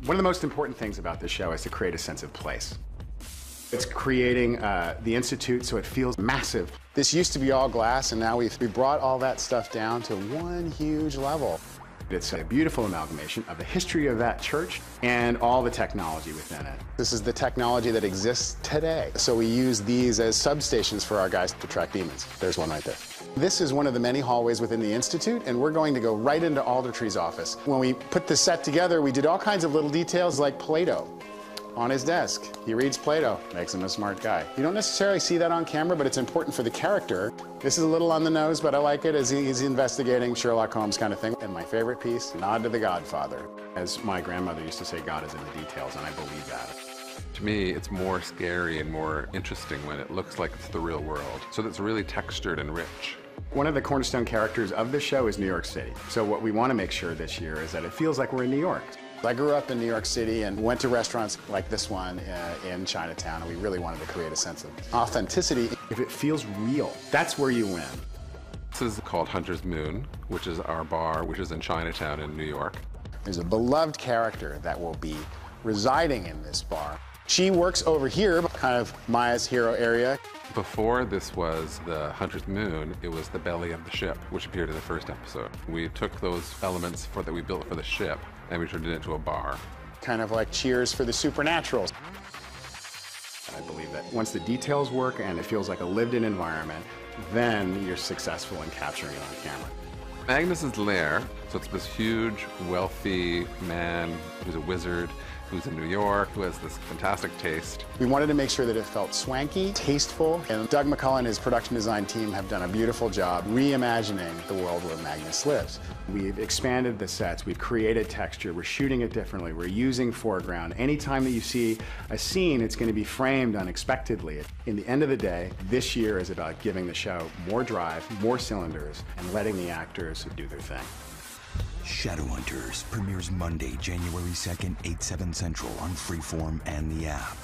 One of the most important things about this show is to create a sense of place. It's creating the Institute so it feels massive. This used to be all glass, and now we brought all that stuff down to one huge level. It's a beautiful amalgamation of the history of that church and all the technology within it. This is the technology that exists today. So we use these as substations for our guys to track demons. There's one right there. This is one of the many hallways within the Institute, and we're going to go right into Aldertree's office. When we put the set together, we did all kinds of little details like Plato on his desk. He reads Plato, makes him a smart guy. You don't necessarily see that on camera, but it's important for the character. This is a little on the nose, but I like it as he's investigating Sherlock Holmes kind of thing. And my favorite piece, nod to the Godfather. As my grandmother used to say, God is in the details, and I believe that. To me, it's more scary and more interesting when it looks like it's the real world. So that's really textured and rich. One of the cornerstone characters of this show is New York City. So what we want to make sure this year is that it feels like we're in New York. I grew up in New York City and went to restaurants like this one in Chinatown, and we really wanted to create a sense of authenticity. If it feels real, that's where you win. This is called Hunter's Moon, which is our bar, which is in Chinatown in New York. There's a beloved character that will be residing in this bar. She works over here, kind of Maya's hero area. Before this was the Hunter's Moon, it was the belly of the ship, which appeared in the first episode. We took those elements that we built for the ship, and we turned it into a bar. Kind of like Cheers for the Supernaturals. I believe that once the details work and it feels like a lived-in environment, then you're successful in capturing it on camera. Magnus's lair, so it's this huge, wealthy man who's a wizard, who's in New York, who has this fantastic taste. We wanted to make sure that it felt swanky, tasteful, and Doug McCullough and his production design team have done a beautiful job reimagining the world where Magnus lives. We've expanded the sets, we've created texture, we're shooting it differently, we're using foreground. Anytime that you see a scene, it's going to be framed unexpectedly. In the end of the day, this year is about giving the show more drive, more cylinders, and letting the actors do their thing. Shadowhunters premieres Monday, January 2nd, 8/7 Central on Freeform and the app.